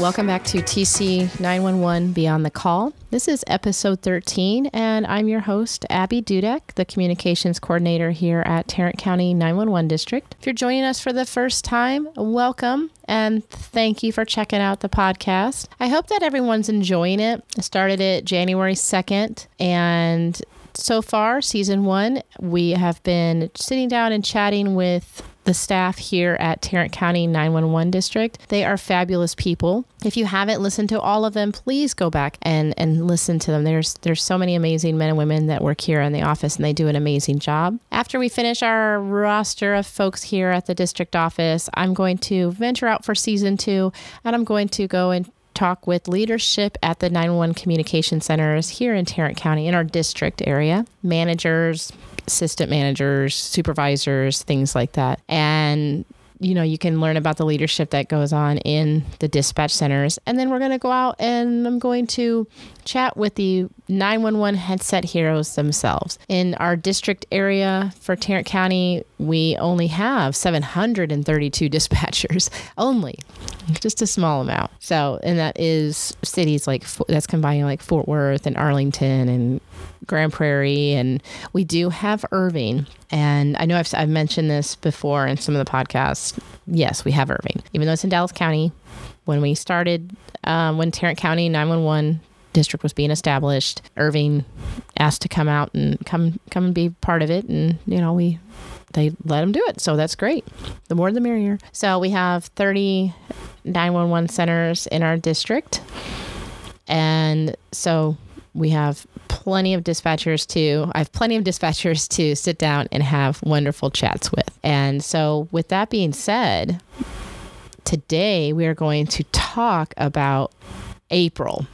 Welcome back to TC911 Beyond The Call. This is episode 13, and I'm your host, Abbey Dudek, the communications coordinator here at Tarrant County 911 District. If you're joining us for the first time, welcome, and thank you for checking out the podcast. I hope that everyone's enjoying it. I started it January 2nd, and so far, season 1, we have been sitting down and chatting with the staff here at Tarrant County 911 District. They are fabulous people. If you haven't listened to all of them, please go back and listen to them. There's so many amazing men and women that work here in the office, and they do an amazing job. After we finish our roster of folks here at the district office, I'm going to venture out for season 2, and I'm going to go and talk with leadership at the 911 communication centers here in Tarrant County in our district area, managers, assistant managers, supervisors, things like that. And you can learn about the leadership that goes on in the dispatch centers. And then we're going to go out and I'm going to chat with the 911 headset heroes themselves. In our district area for Tarrant County, we only have 732 dispatchers, only, just a small amount. So, and that is cities that's combining like Fort Worth and Arlington and Grand Prairie, and we do have Irving. And I know I've mentioned this before in some of the podcasts. Yes, we have Irving, even though it's in Dallas County. When we started, when Tarrant County 911 District was being established, Irving asked to come out and come and be part of it, and they let them do it. So that's great. The more the merrier. So we have 30 911 centers in our district, and so we have plenty of dispatchers to sit down and have wonderful chats with. And so with that being said, today we are going to talk about April.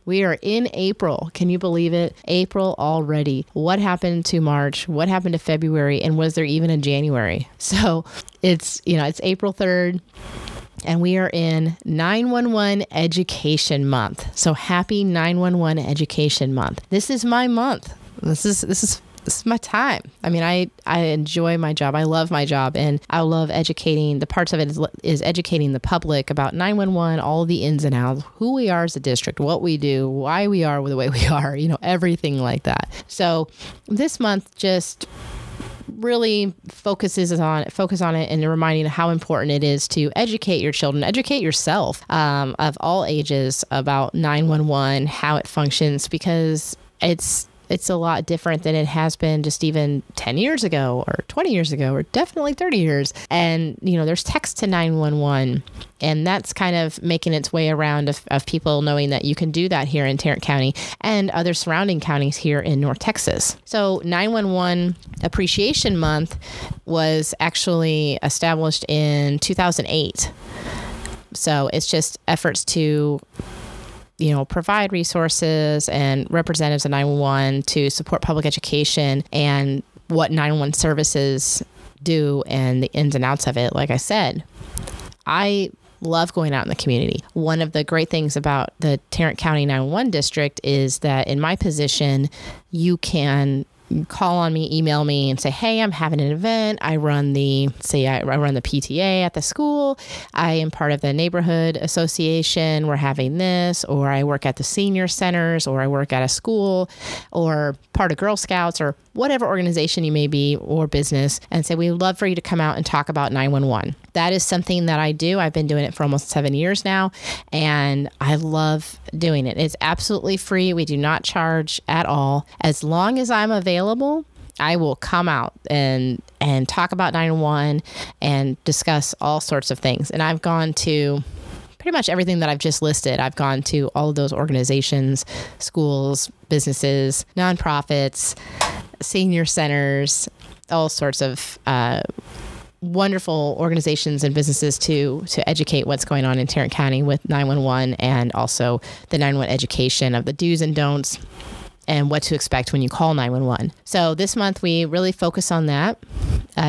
We are in April. Can you believe it? April already. What happened to March? What happened to February? And was there even a January? So it's April 3rd. And we are in 911 Education Month. So happy 911 Education Month. This is my month. This is my time. I mean, I enjoy my job. I love my job, and I love educating. The parts of it is educating the public about 911, all the ins and outs, who we are as a district, what we do, why we are the way we are, everything like that. So this month just really focus on it and reminding how important it is to educate your children, educate yourself of all ages about 911, how it functions, because it's a lot different than it has been just even 10 years ago or 20 years ago or definitely 30 years. And, there's text to 911, and that's kind of making its way around of people knowing that you can do that here in Tarrant County and other surrounding counties here in North Texas. So 911 Appreciation Month was actually established in 2008. So it's just efforts to provide resources and representatives of 911 to support public education and what 911 services do and the ins and outs of it. Like I said, I love going out in the community. One of the great things about the Tarrant County 911 District is that in my position, you can call on me, email me and say, hey, I'm having an event. I run the PTA at the school. I am part of the neighborhood association. We're having this, or I work at the senior centers, or I work at a school, or part of Girl Scouts, or whatever organization you may be or business, and say, we'd love for you to come out and talk about 911. That is something that I do. I've been doing it for almost 7 years now, and I love doing it. It's absolutely free. We do not charge at all. As long as I'm available, I will come out and talk about 911 and discuss all sorts of things. And I've gone to pretty much everything that I've just listed. I've gone to all of those organizations, schools, businesses, nonprofits, senior centers, all sorts of wonderful organizations and businesses to educate what's going on in Tarrant County with 911, and also the 911 education of the do's and don'ts and what to expect when you call 911. So this month we really focus on that,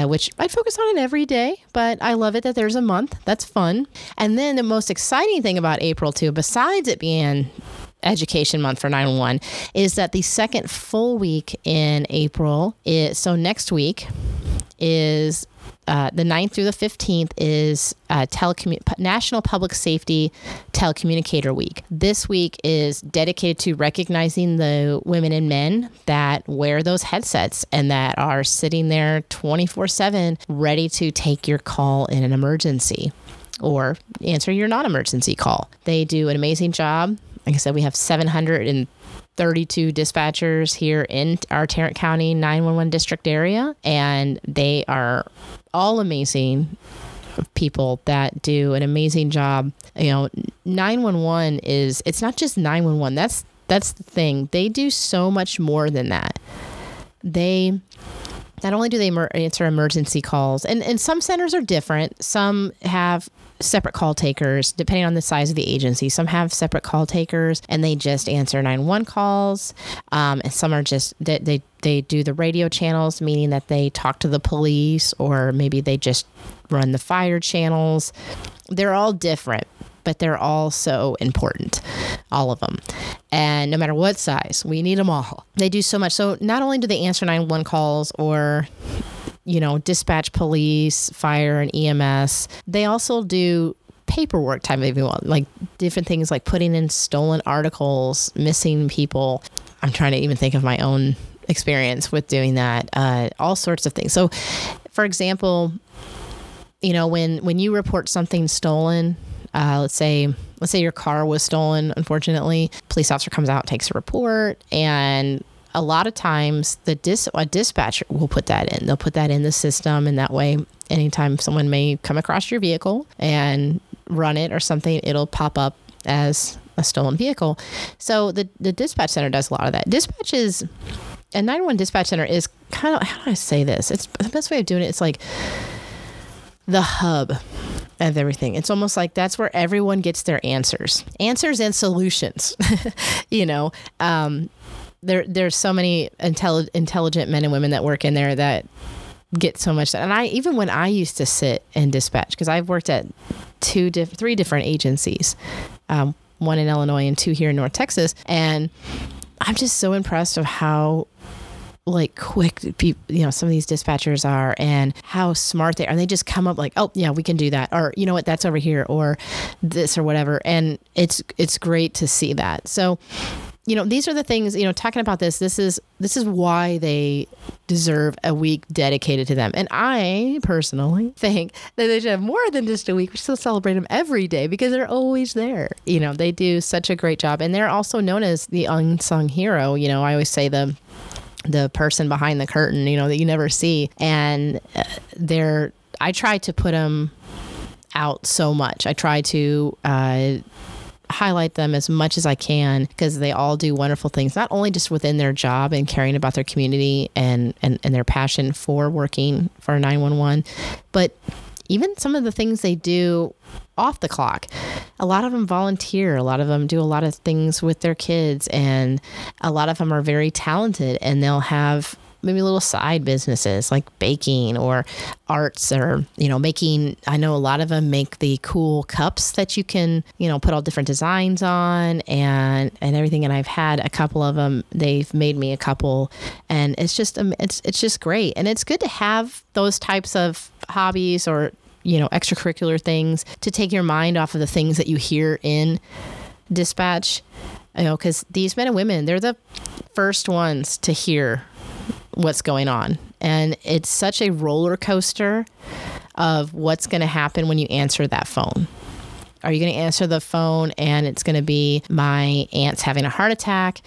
which I focus on it every day, but I love it that there's a month. That's fun. And then the most exciting thing about April too, besides it being Education Month for 911, is that the second full week in April so next week is the 9th through the 15th is National Public Safety Telecommunicator Week. This week is dedicated to recognizing the women and men that wear those headsets and that are sitting there 24/7 ready to take your call in an emergency or answer your non-emergency call. They do an amazing job. Like I said, we have 732 dispatchers here in our Tarrant County 911 district area, and they are all amazing people that do an amazing job. 911 it's not just 911. That's the thing. They do so much more than that. They not only do they answer emergency calls, and some centers are different. Some have separate call takers, depending on the size of the agency. Some have separate call takers, and they just answer 911 calls. And some are just, they do the radio channels, meaning that they talk to the police, or maybe they just run the fire channels. They're all different, but they're all so important, all of them. And no matter what size, we need them all. They do so much. So not only do they answer 911 calls or, dispatch police, fire, and EMS, they also do paperwork type of people, like different things like putting in stolen articles, missing people. I'm trying to even think of my own experience with doing that, all sorts of things. So, for example, when you report something stolen, let's say your car was stolen, unfortunately, police officer comes out, takes a report, and a lot of times a dispatcher will put that in. They'll put that in the system, and that way, anytime someone may come across your vehicle and run it or something, it'll pop up as a stolen vehicle. So the dispatch center does a lot of that. A 911 dispatch center is kind of, how do I say this? It's the best way of doing it. It's like the hub of everything. It's almost like that's where everyone gets their answers and solutions. There's so many intelligent men and women that work in there that get so much. And even when I used to sit and dispatch, because I've worked at three different agencies, one in Illinois and two here in North Texas, and I'm just so impressed of how quick people, some of these dispatchers are, and how smart they are. And they just come up like, oh yeah, we can do that, or you know what, that's over here, or this or whatever. And it's great to see that. So, these are the things, talking about this is why they deserve a week dedicated to them. And I personally think that they should have more than just a week. We should celebrate them every day because they're always there. They do such a great job. And they're also known as the unsung hero. I always say the person behind the curtain, that you never see. And I try to put them out so much. I try to highlight them as much as I can, because they all do wonderful things, not only just within their job and caring about their community and their passion for working for 911, but even some of the things they do off the clock. A lot of them volunteer. A lot of them do a lot of things with their kids, and a lot of them are very talented, and they'll have maybe little side businesses like baking or arts, or, making, I know a lot of them make the cool cups that you can, put all different designs on and everything. And I've had a couple of them. They've made me a couple, and it's just great. And it's good to have those types of hobbies or, extracurricular things to take your mind off of the things that you hear in dispatch, because these men and women, they're the first ones to hear what's going on. And it's such a roller coaster of what's going to happen when you answer that phone. Are you going to answer the phone and it's going to be, my aunt's having a heart attack?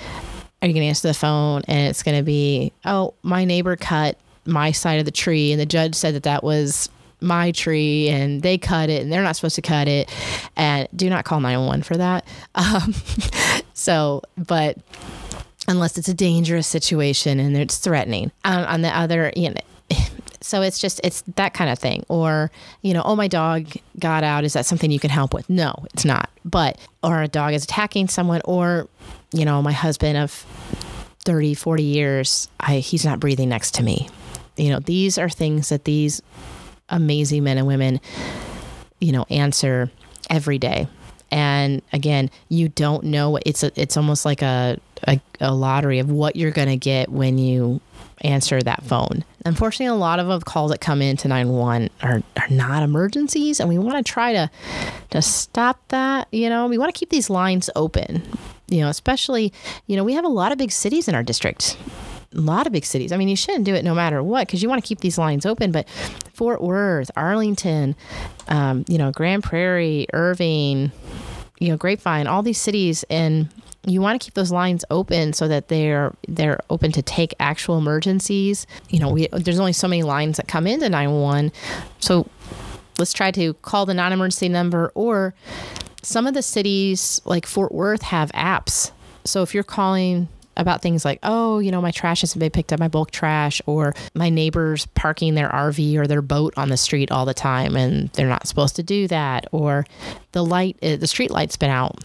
Are you going to answer the phone and it's going to be, oh, my neighbor cut my side of the tree and the judge said that was my tree and they cut it and they're not supposed to cut it? And do not call 911 for that. But unless it's a dangerous situation and it's threatening. On the other, so it's that kind of thing. Or, oh, my dog got out. Is that something you can help with? No, it's not. Or a dog is attacking someone, or, my husband of 30, 40 years, he's not breathing next to me. These are things that these amazing men and women, answer every day. And again, you don't know, it's almost like a lottery of what you're going to get when you answer that phone. Unfortunately, a lot of the calls that come into 911 are not emergencies, and we want to try to stop that. We want to keep these lines open, especially, we have a lot of big cities in our district. A lot of big cities. I mean, you shouldn't do it no matter what, because you want to keep these lines open. But Fort Worth, Arlington, Grand Prairie, Irving, Grapevine, all these cities, and you want to keep those lines open so that they're open to take actual emergencies. There's only so many lines that come into 911, so let's try to call the non-emergency number. Or some of the cities like Fort Worth have apps. So if you're calling about things like, my trash hasn't been picked up, my bulk trash, or my neighbor's parking their RV or their boat on the street all the time and they're not supposed to do that, or the street light's been out.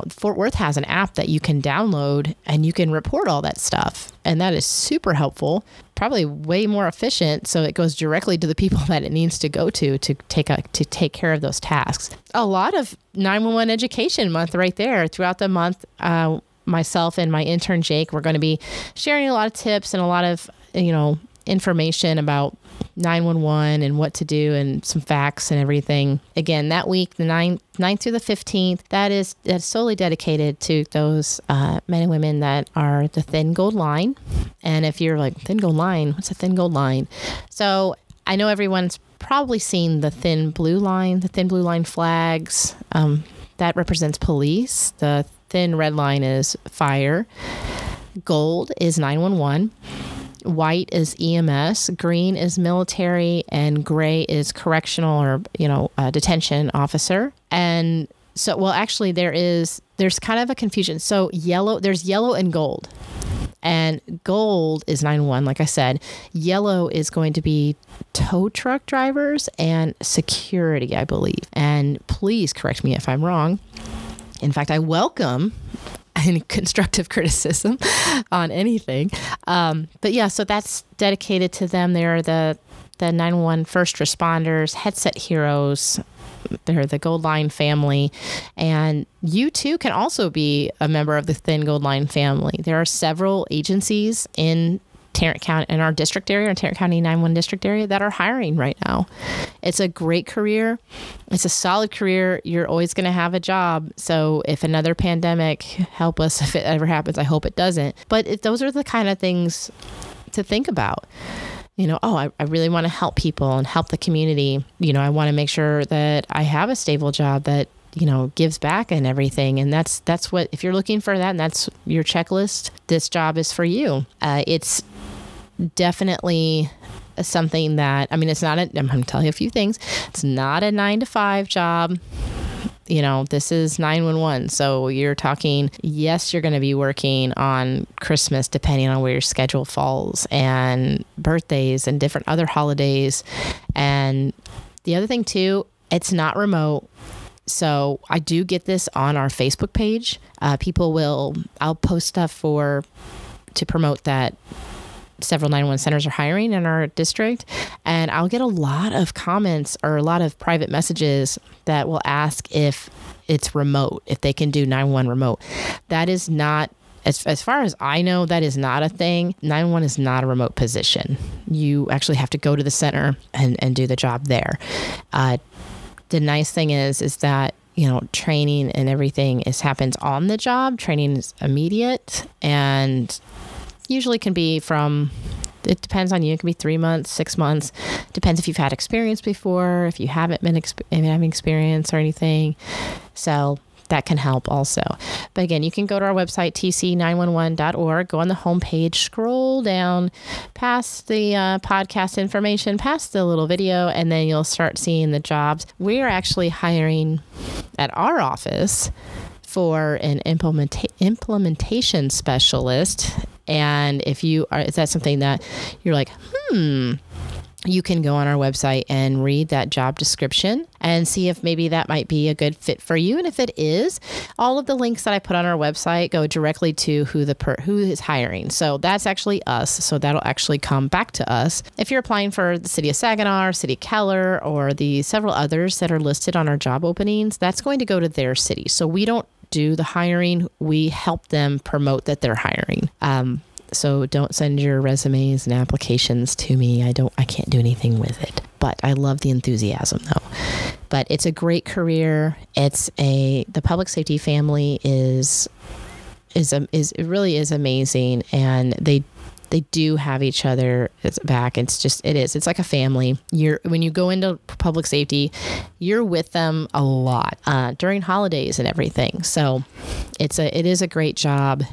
Fort Worth has an app that you can download and you can report all that stuff. And that is super helpful, probably way more efficient. So it goes directly to the people that it needs to go to take care of those tasks. A lot of 911 education month right there. Throughout the month, myself and my intern Jake, we're going to be sharing a lot of tips and a lot of information about 911 and what to do and some facts and everything. Again, that week, the 9th through the 15th, that's solely dedicated to those men and women that are the thin gold line. And if you're like, thin gold line, what's a thin gold line? So I know everyone's probably seen the thin blue line flags. That represents police. The thin red line is fire. Gold is 911. White is EMS. Green is military, and gray is correctional or detention officer. And so, actually, there's kind of a confusion. So there's yellow and gold. And gold is 911, like I said. Yellow is going to be tow truck drivers and security, I believe. And please correct me if I'm wrong. In fact, I welcome any constructive criticism on anything. But yeah, so that's dedicated to them. They're the 911 first responders, headset heroes. They're the Gold Line family. And you too can also be a member of the Thin Gold Line family. There are several agencies in Tarrant County, in our district area, our Tarrant County 911 district area, that are hiring right now. It's a great career. It's a solid career. You're always going to have a job. So if another pandemic, help us if it ever happens. I hope it doesn't. But those are the kind of things to think about. I really want to help people and help the community. I want to make sure that I have a stable job that gives back and everything. And that's what, if you're looking for that and that's your checklist, this job is for you. It's definitely something that, it's not, I'm going to tell you a few things. It's not a 9-to-5 job. This is 911. So you're talking, yes, you're going to be working on Christmas, depending on where your schedule falls, and birthdays and different other holidays. And the other thing too, it's not remote. So I do get this on our Facebook page. I'll post stuff to promote that several 911 centers are hiring in our district. And I'll get a lot of comments or a lot of private messages that will ask if it's remote, if they can do 911 remote. That is not, as far as I know, that is not a thing. 911 is not a remote position. You actually have to go to the center and do the job there. The nice thing is that, training and everything happens on the job. Training is immediate and usually can be it depends on you. It can be 3 months, 6 months. Depends if you've had experience before, if you haven't been having experience or anything. So that can help also. But again, you can go to our website, TC911.org, go on the homepage, scroll down past the podcast information, past the little video, and then you'll start seeing the jobs. We're actually hiring at our office for an implementation specialist. And if is that something that you're like, you can go on our website and read that job description and see if maybe that might be a good fit for you. And if it is, all of the links that I put on our website go directly to who is hiring. So that's actually us. So that'll actually come back to us. If you're applying for the City of Saginaw, or City of Keller, or the several others that are listed on our job openings, that's going to go to their city. So we don't do the hiring. We help them promote that they're hiring. So don't send your resumes and applications to me. I can't do anything with it, but I love the enthusiasm though. But it's a great career. The public safety family is it really is amazing. And they do have each other back. It's like a family. When you go into public safety, you're with them a lot during holidays and everything. So it is a great job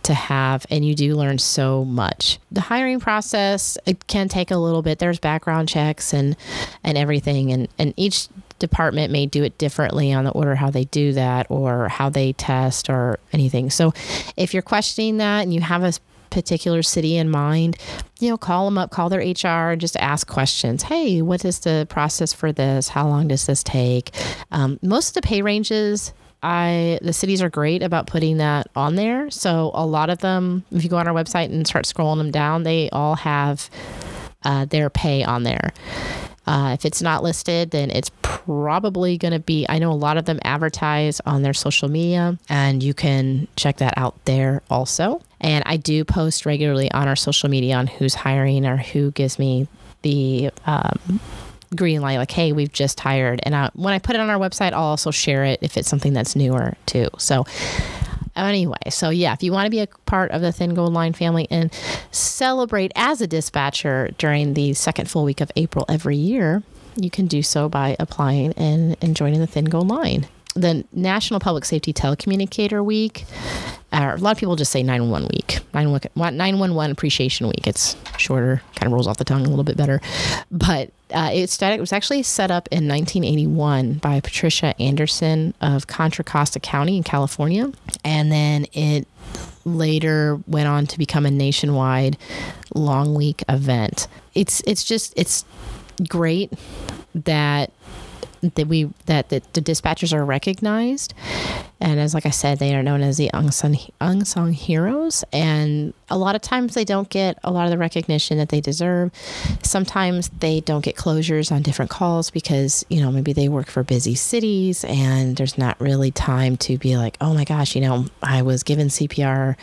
to have, and you do learn so much. The hiring process, it can take a little bit. There's background checks and everything, and each department may do it differently on the order how they do that or how they test or anything. So if you're questioning that and you have a particular city in mind, call them up, call their HR, and just ask questions. Hey, what is the process for this? How long does this take? Most of the pay ranges, the cities are great about putting that on there. So a lot of them, if you go on our website and start scrolling them down, they all have their pay on there. If it's not listed, then it's probably going to be, I know a lot of them advertise on their social media, and you can check that out there also. And I do post regularly on our social media on who's hiring or who gives me the green light, like, hey, we've just hired. And when I put it on our website, I'll also share it if it's something that's newer too. So anyway, if you want to be a part of the Thin Gold Line family and celebrate as a dispatcher during the second full week of April every year, you can do so by applying and joining the Thin Gold Line. The National Public Safety Telecommunicator Week, a lot of people just say 911 Week, 911 Appreciation Week. It's shorter, kind of rolls off the tongue a little bit better. But it was actually set up in 1981 by Patricia Anderson of Contra Costa County in California. And then it later went on to become a nationwide long week event. It's great that the dispatchers are recognized, and like I said, they are known as the unsung heroes, and a lot of times they don't get a lot of the recognition that they deserve. Sometimes they don't get closures on different calls because maybe they work for busy cities and there's not really time to be like, oh my gosh, I was given CPR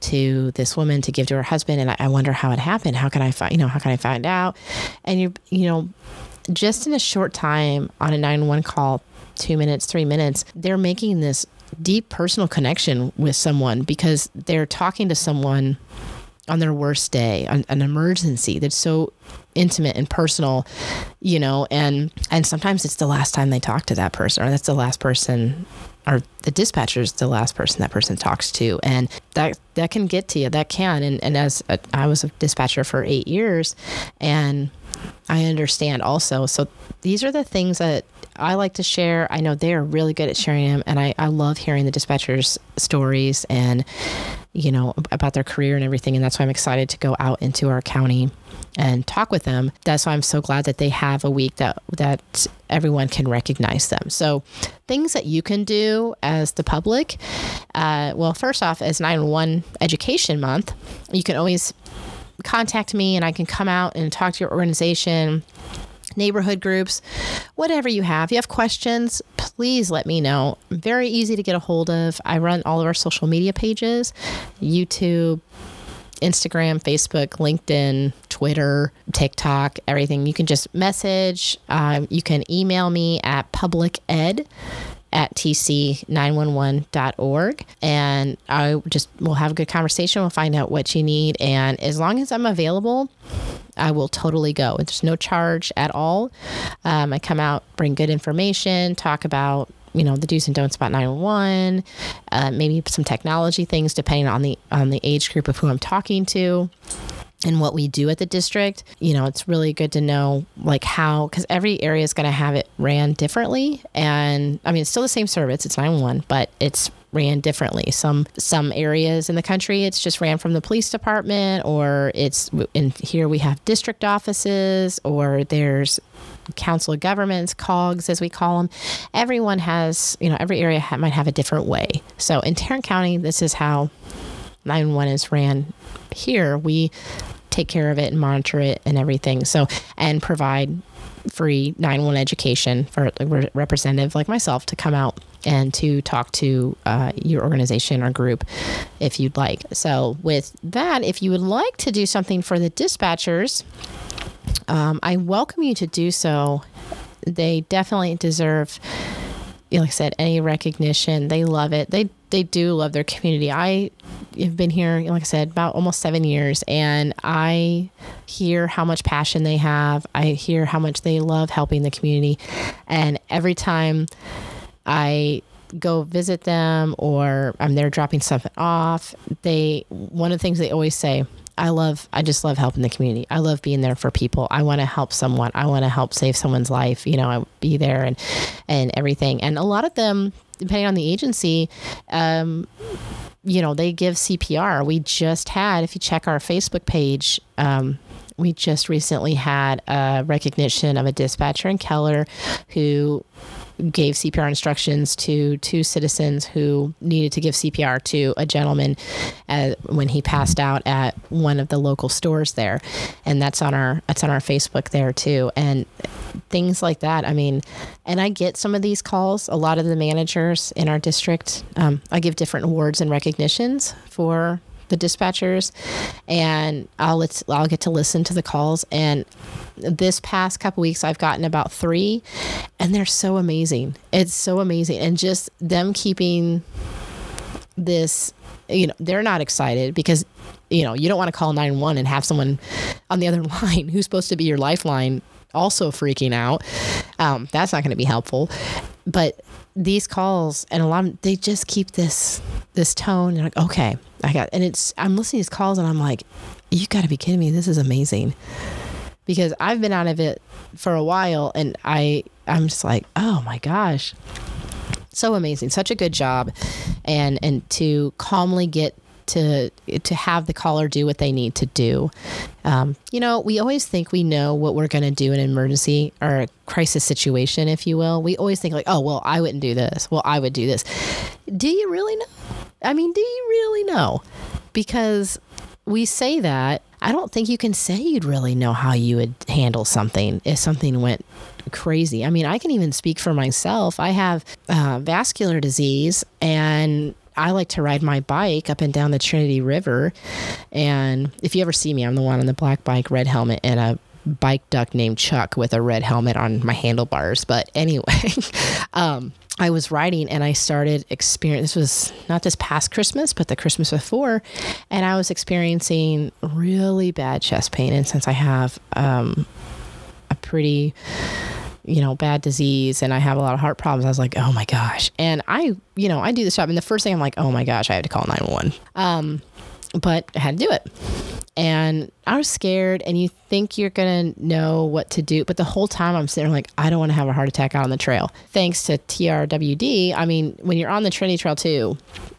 to this woman to give to her husband, and I wonder how it happened. How can I find out? And just in a short time on a 911 call, 2 minutes, 3 minutes, they're making this deep personal connection with someone because they're talking to someone on their worst day, an emergency that's so intimate and personal, and sometimes it's the last time they talk to that person, or that's the last person, or the dispatcher is the last person that person talks to. And that can get to you. That can. And I was a dispatcher for 8 years, and I understand also. So these are the things that I like to share. I know they are really good at sharing them, and I love hearing the dispatchers' stories and about their career and everything. And that's why I'm excited to go out into our county and talk with them. That's why I'm so glad that they have a week that everyone can recognize them. So things that you can do as the public, first off, as 911 Education Month, you can always contact me and I can come out and talk to your organization, neighborhood groups, whatever you have. If you have questions, please let me know. Very easy to get a hold of. I run all of our social media pages, YouTube, Instagram, Facebook, LinkedIn, Twitter, TikTok, everything. You can just message. You can email me at publiced@tc911.org, and we'll have a good conversation. We'll find out what you need, and as long as I'm available, I will totally go. There's no charge at all. I come out, bring good information, talk about the do's and don'ts about 911, maybe some technology things depending on the age group of who I'm talking to, and what we do at the district. It's really good to know because every area is going to have it ran differently. And it's still the same service. It's 911, but it's ran differently. Some areas in the country, it's just ran from the police department, or it's in here we have district offices, or there's council of governments, COGS as we call them. Everyone has, every area might have a different way. So in Tarrant County, this is how 911 is ran here. We take care of it and monitor it and everything. So, and provide free 911 education for a representative like myself to come out and to talk to your organization or group if you'd like. So with that, if you would like to do something for the dispatchers, I welcome you to do so. They definitely deserve, like I said, any recognition. They love it. They do love their community. I have been here, like I said, about almost 7 years, and I hear how much passion they have. I hear how much they love helping the community. And every time I go visit them or I'm there dropping stuff off, one of the things they always say, I just love helping the community. I love being there for people. I want to help someone. I want to help save someone's life. I be there and everything. And a lot of them, depending on the agency, they give CPR. We just had, if you check our Facebook page, we just recently had a recognition of a dispatcher in Keller who gave CPR instructions to 2 citizens who needed to give CPR to a gentleman when he passed out at one of the local stores there. And that's on our Facebook there too. And things like that. I mean, and I get some of these calls. A lot of the managers in our district, I give different awards and recognitions for the dispatchers, and I'll get to listen to the calls. And this past couple weeks, I've gotten about 3, and they're so amazing. It's so amazing. And just them keeping this, they're not excited because, you don't want to call 911 and have someone on the other line who's supposed to be your lifeline also freaking out. That's not going to be helpful. But these calls, and a lot of, they just keep this tone. They're like, okay, I'm listening to these calls and I'm like, you got to be kidding me. This is amazing. Because I've been out of it for a while, and I'm just like, oh my gosh, so amazing. Such a good job. And to calmly get to have the caller do what they need to do. We always think we know what we're going to do in an emergency or a crisis situation, if you will. We always think like, oh, well, I wouldn't do this. Well, I would do this. Do you really know? I mean, do you really know? Because we say that. I don't think you can say you'd really know how you would handle something if something went crazy. I mean, I can even speak for myself. I have vascular disease, and I like to ride my bike up and down the Trinity River. And if you ever see me, I'm the one on the black bike, red helmet, and a bike duck named Chuck with a red helmet on my handlebars. But anyway, I was riding and I started this was not this past Christmas, but the Christmas before. And I was experiencing really bad chest pain. And since I have a pretty bad disease and I have a lot of heart problems, I was like, oh my gosh. And I do this job, and the first thing I'm like, oh my gosh, I have to call 911. But I had to do it. And I was scared, and you think you're going to know what to do. But the whole time I'm sitting there like, I don't want to have a heart attack out on the trail. Thanks to TRWD, I mean, when you're on the Trinity Trail too,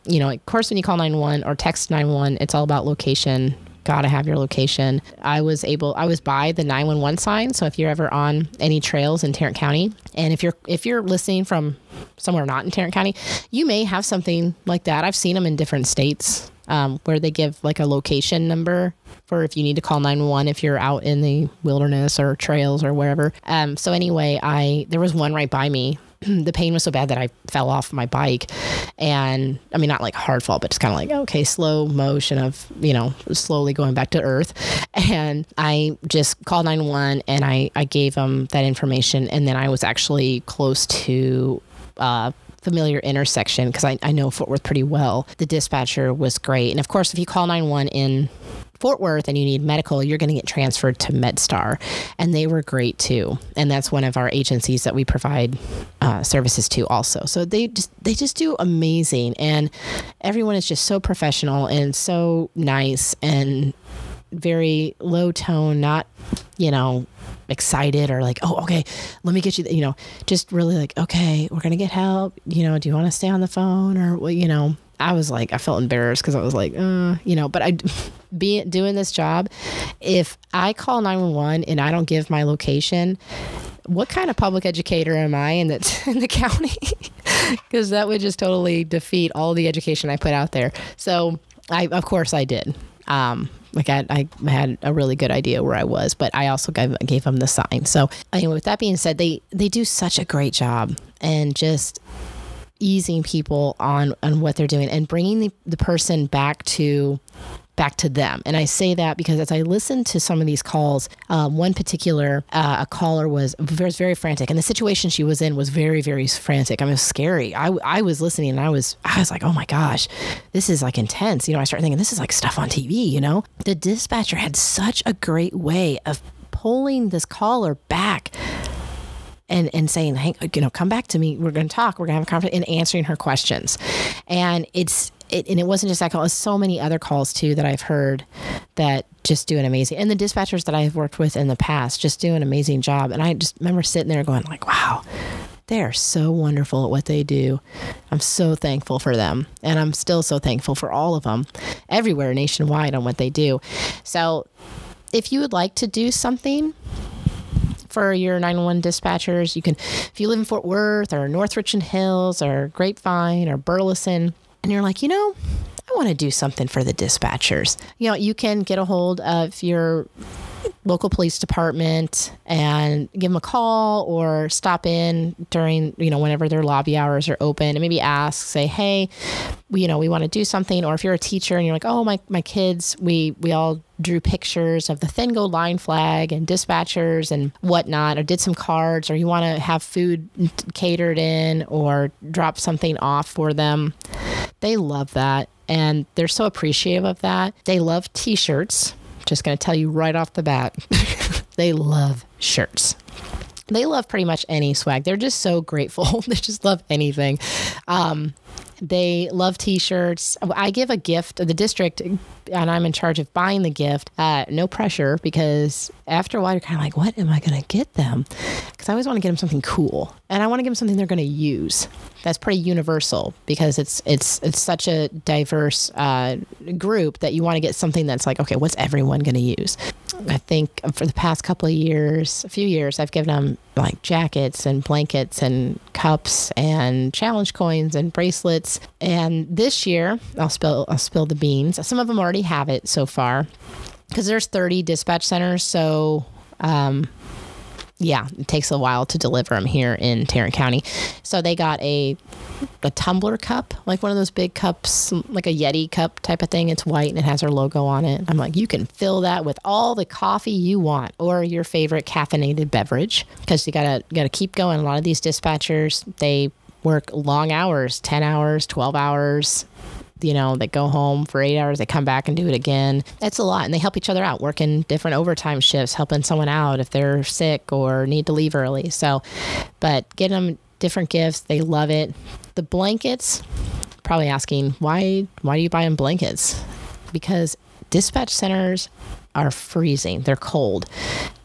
of course, when you call 911 or text 911, it's all about location. Gotta have your location. I was by the 911 sign. So if you're ever on any trails in Tarrant County, and if you're listening from somewhere not in Tarrant County, you may have something like that. I've seen them in different states where they give like a location number for if you need to call 911 if you're out in the wilderness or trails or wherever. So anyway, there was one right by me. The pain was so bad that I fell off my bike, and I mean, not like hard fall, but just kind of like, okay, slow motion of, slowly going back to earth. And I just called 911 and I gave them that information. And then I was actually close to familiar intersection because I know Fort Worth pretty well. The dispatcher was great. And of course, if you call 911 in Fort Worth and you need medical, you're going to get transferred to MedStar, and they were great too. And that's one of our agencies that we provide services to also. So they just do amazing, and everyone is just so professional and so nice and very low tone, not, excited or like, oh, okay, let me get you, just really like, okay, we're going to get help. Do you want to stay on the phone or, I was like, I felt embarrassed because I was like, but doing this job, if I call 911 and I don't give my location, what kind of public educator am I in the county? Because that would just totally defeat all the education I put out there. So of course I did. I had a really good idea where I was, but I also gave them the sign. So anyway, with that being said, they do such a great job, and just easing people on what they're doing and bringing the person back to them. And I say that because as I listened to some of these calls, one particular, a caller was very frantic, and the situation she was in was very, very frantic. I mean, it was scary. I was listening and I was like, oh my gosh, this is like intense. I started thinking this is like stuff on TV, The dispatcher had such a great way of pulling this caller back and saying, hey, come back to me. We're going to talk. We're going to have a conversation, and answering her questions. And it wasn't just that call. It's so many other calls too that I've heard that just do an amazing, and the dispatchers that I've worked with in the past just do an amazing job. And I just remember sitting there going like, wow, they are so wonderful at what they do. I'm so thankful for them. And I'm still so thankful for all of them everywhere nationwide on what they do. So if you would like to do something for your 911 dispatchers, you can, if you live in Fort Worth or North Richland Hills or Grapevine or Burleson, and you're like, I want to do something for the dispatchers. You can get a hold of your local police department and give them a call or stop in during, whenever their lobby hours are open, and maybe ask, say, hey, we want to do something. Or if you're a teacher and you're like, oh, my kids, we all drew pictures of the thin gold line flag and dispatchers and whatnot, or did some cards, or you want to have food catered in or drop something off for them. They love that. And they're so appreciative of that. They love t-shirts. Just going to tell you right off the bat, they love shirts. They love pretty much any swag. They're just so grateful. They just love anything. They love t-shirts. I give a gift to the district, and I'm in charge of buying the gift. No pressure, because after a while, you're kind of like, what am I going to get them? Because I always want to get them something cool, and I want to give them something they're going to use. That's pretty universal, because it's such a diverse group that you want to get something that's like, okay, what's everyone going to use? I think for the past couple of years, a few years, I've given them like jackets and blankets and cups and challenge coins and bracelets. And this year, I'll spill the beans. Some of them already have it so far, because there's 30 dispatch centers. So, it takes a while to deliver them here in Tarrant County. So they got a tumbler cup, like one of those big cups, like a Yeti cup type of thing. It's white and it has our logo on it. I'm like, you can fill that with all the coffee you want, or your favorite caffeinated beverage, because you gotta keep going. A lot of these dispatchers, they work long hours, 10 hours, 12 hours. They go home for 8 hours, they come back and do it again. It's a lot. And they help each other out, working different overtime shifts, helping someone out if they're sick or need to leave early. So, but get them different gifts. They love it. The blankets, probably asking, why do you buy them blankets? Because dispatch centers are freezing. They're cold.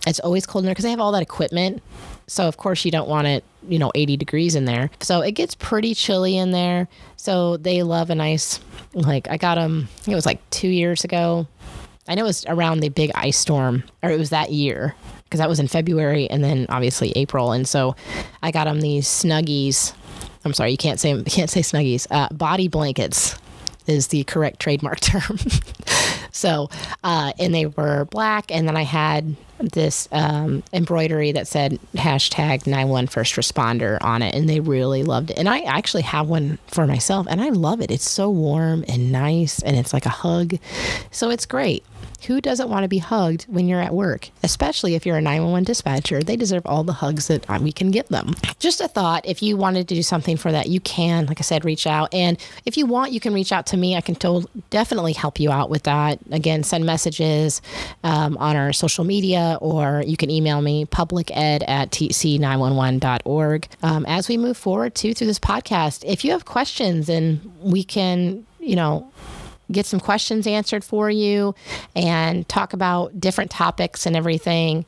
It's always cold in there because they have all that equipment. So of course you don't want it, 80 degrees in there. So it gets pretty chilly in there. So they love a nice, I got them, I think it was like 2 years ago. I know it was around the big ice storm, or it was that year, because that was in February and then obviously April. And so I got them these Snuggies. I'm sorry, you can't say Snuggies. Body blankets is the correct trademark term. So, and they were black. And then I had this embroidery that said #911 first responder on it. And they really loved it. And I actually have one for myself, and I love it. It's so warm and nice, and it's like a hug. So it's great. Who doesn't want to be hugged when you're at work? Especially if you're a 911 dispatcher. They deserve all the hugs that we can give them. Just a thought, if you wanted to do something for that, you can, like I said, reach out. And if you want, you can reach out to me. I can definitely help you out with that. Again, send messages on our social media, or you can email me, publiced@tc911.org. As we move forward through this podcast, if you have questions, and we can, get some questions answered for you and talk about different topics and everything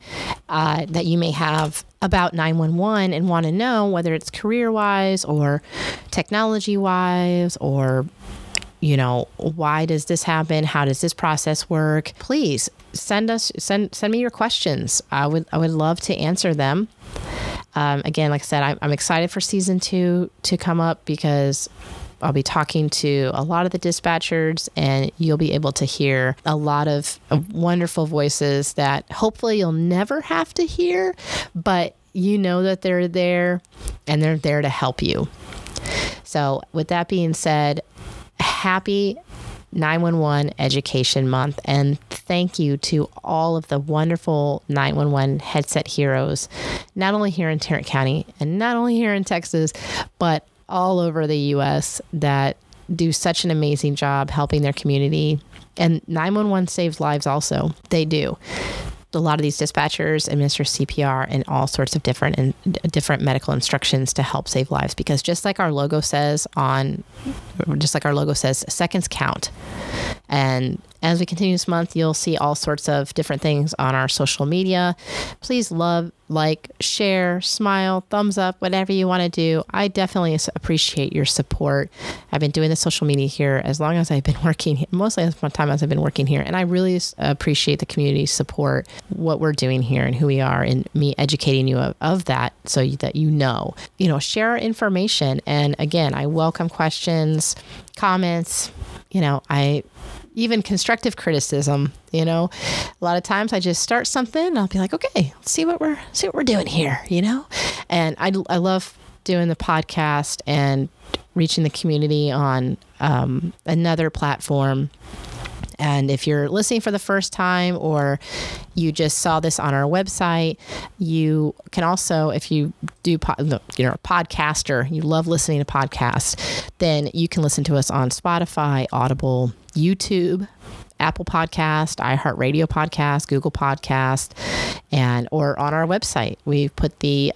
that you may have about 911 and want to know, whether it's career-wise or technology-wise, or, why does this happen? How does this process work? Please send me your questions. I would love to answer them. Again, like I said, I'm excited for season 2 to come up, because I'll be talking to a lot of the dispatchers, and you'll be able to hear a lot of wonderful voices that hopefully you'll never have to hear, but that they're there, and they're there to help you. So with that being said, happy 911 Education Month, and thank you to all of the wonderful 911 headset heroes, not only here in Tarrant County and not only here in Texas, but all over the U.S. that do such an amazing job helping their community. And 911 saves lives also. They do. A lot of these dispatchers administer CPR and all sorts of different medical instructions to help save lives, because just like our logo says, seconds count. And as we continue this month, you'll see all sorts of different things on our social media. Please love, like, share, smile, thumbs up, whatever you want to do. I definitely appreciate your support. I've been doing the social media here as long as I've been working, mostly as much time as I've been working here. And I really appreciate the community support, what we're doing here and who we are, and me educating you of that so that share our information. And again, I welcome questions, comments, even constructive criticism. A lot of times I just start something and I'll be like, okay, let's see what we're doing here, and I love doing the podcast and reaching the community on another platform. And if you're listening for the first time, or you just saw this on our website, you can also, if you do, a podcaster, you love listening to podcasts, then you can listen to us on Spotify, Audible, YouTube, Apple Podcast, iHeartRadio Podcast, Google Podcast, or on our website. We've put the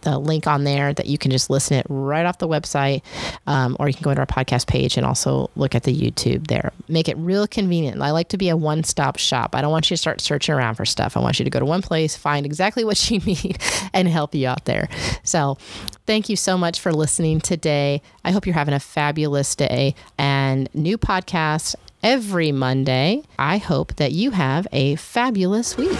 link on there that you can just listen it right off the website, or you can go to our podcast page and also look at the YouTube there. Make it real convenient. I like to be a one-stop shop. I don't want you to start searching around for stuff. I want you to go to one place, find exactly what you need, and help you out there. So thank you so much for listening today. I hope you're having a fabulous day, and new podcasts every Monday. I hope that you have a fabulous week.